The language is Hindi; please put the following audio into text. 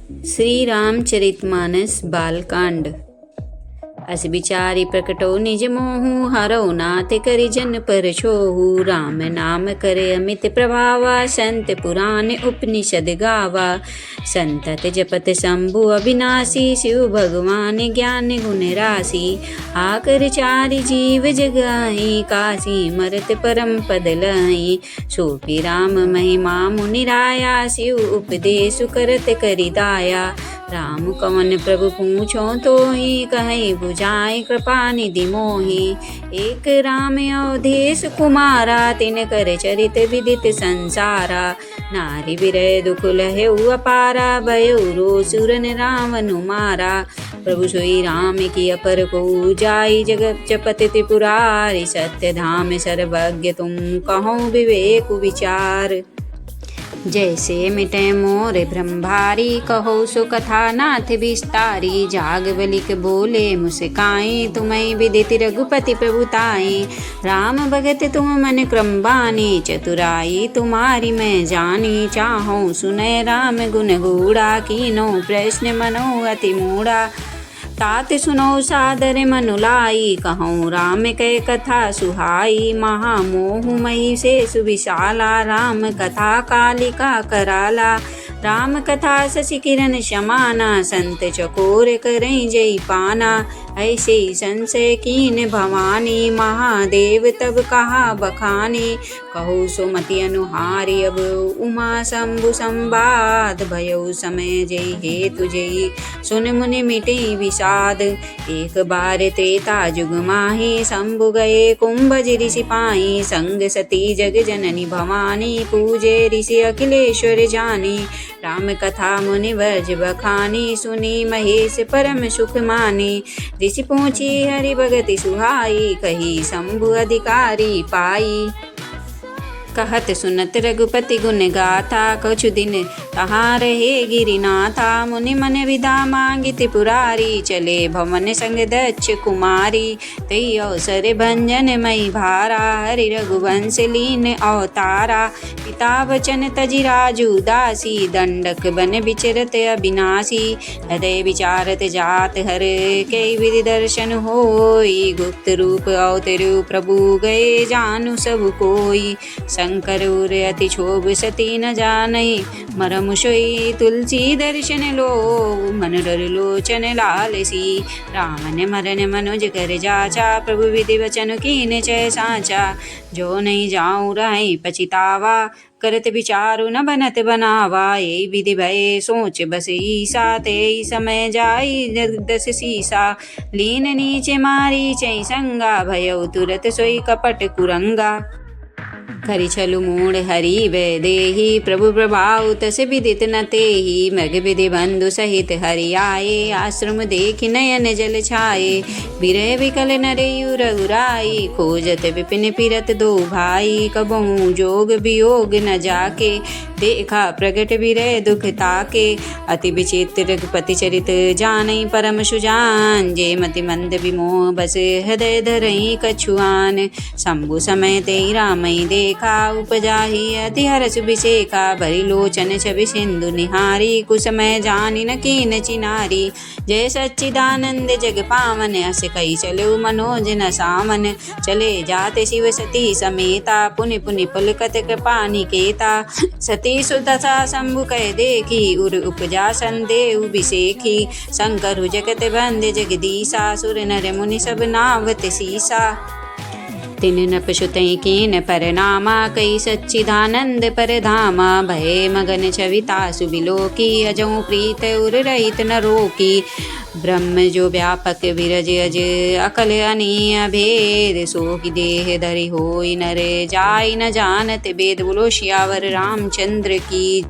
श्री रामचरितमानस बालकांड। अस बिचारी प्रकटो निज मोहु, हरौ नाथ करि जन पर छोहु। राम नाम करे अमित प्रभावा, संत पुराण उपनिषद गावा। संतत जपत शंभु अविनाशी, शिव भगवान ज्ञान गुण राशि। आकर चारि जीव जगाई, काशी मरत परम पद लाई। सोपी राम महिमा मुनि राया, शिव उपदेश करत करि दाया। राम कवन प्रभु पूछो तोहि, कहि बुझाई कृपा निधि मोहि। एक राम अवधेश कुमारा, तिन कर चरित विदित संसारा। नारी विरह दुख लहेउ अपारा, भयउ रोसुरन रावण मारा। प्रभु सोई राम की अपर को जाई, जगत जपत त्रिपुरारी। सत्य धाम सर्वज्ञ तुम कहो विवेक विचार। जैसे मिटे मोर भ्रम भारी, कहो सो कथा नाथ विस्तारी। जागवलिक बोले मुस्काई, तुम्हें विदित रघुपति प्रभुताई। राम भगत तुम मन क्रम बानी, चतुराई तुम्हारी मैं जानी। चाहो सुनय राम गुण गूढ़ा, कीनो प्रश्न मनो अति मूढ़ा। तात सुनो सादर मनु लाई, कहूँ राम कै कथा सुहाई। महामोह मही से सुविशाला, राम कथा कालिका कराला। राम कथा शशि किरण समाना, संत चकोर करई जय पाना। ऐसे संशय कीन भवानी, महादेव तब कहा बखानी। कहु सुमति अनुहारी, अब उमा शंभु संवाद। भयउ समय जय हेतु जय, सुन मुनि मिटे विषाद। एक बार त्रेता जुग माही, शंभु गए कुंभज ऋषि पाई। संग सती जग जननी भवानी, पूजे ऋषि अखिलेश्वर जानी। राम कथा मुनि वर्ज बखानी, सुनी महेश परम सुख मानी। ऋषि पूछी हरि भगति सुहाई, कही शंभु अधिकारी पाई। कहत सुनत रघुपति गुण गाथा, कछु दिन तहाँ रहे गिरिनाथा। मुनि मन विदा मांगी त्रिपुरारी, चले भवन संग दक्ष कुमारी। तई अवसर भंजन मई भारा, हरि रघुवंश लीन अवतारा। पिता वचन तजि राजु दासी, दंडक बन विचरत अविनाशी। हृदय विचारत जात हर, कई विधि दर्शन होई। गुप्त रूप अवतरु प्रभु, गए जानु सब कोई। शंकर उर अति क्षोभ सती न जानई, मरम सोई तुलसी दर्शन लो। मन डर लोचन लालसी, रामन मरन मनोज कर जाचा। प्रभु विधि वचन कीन चय साचा, जो नहीं जाऊँ रही पछितावा। करत विचारु न बनत बनावा, ये विधि भय सोच बस ईसा। ते समय जाई दस सीसा, लीन नीचे मारी चई संगा। भयउ तुरत सोई कपट कुरंगा। खरि छलु मूढ़ हरि वै देहि, प्रभु प्रभाव तस विदित न तेहि। मृग विधि बंधु सहित हरि आए, आश्रम देखि नयन जल छाए। विरह विकल नरयु रघुराई, खोजत विपिन पिरत दो भाई। कबहु जोग वियोग न जाके, देखा प्रगट विरह दुख ताके। अति विचित्र रघुपति चरित जानई, परम सुजान। जे मति मंद विमोह बस, हृदय धरई कछुआन। शंभु समय तेई रामई देखा, उपजाहि अति हरष विषेखा। भरि लोचन छवि सिंधु निहारी, कुसमय जानि न कीन चिनारी। जय सच्चिदानंद जग पावन, अस कई चलो मनोज न सामन। चले जाते शिव सती समेता, पुनि पुनि पुलकत कृपा निकेता। सती सुदशा शंभु कह देखी, उर उपजा संदेव विषेखी। शंकर जगत बंद जगदीशा, सुर नर मुनि सब नावत सीसा। तिन नपशुतई कीन परनामा, कई सच्चिदानंद परधामा। भय मगन छविता सुबिलोकी, अजौ प्रीत उर रहित न रोकी। ब्रह्म जो व्यापक विरज अज, अकल अनीय भेद। सोहि देह धरि होई नर, जाई न जानत वेद। बोलो सियावर रामचंद्र की।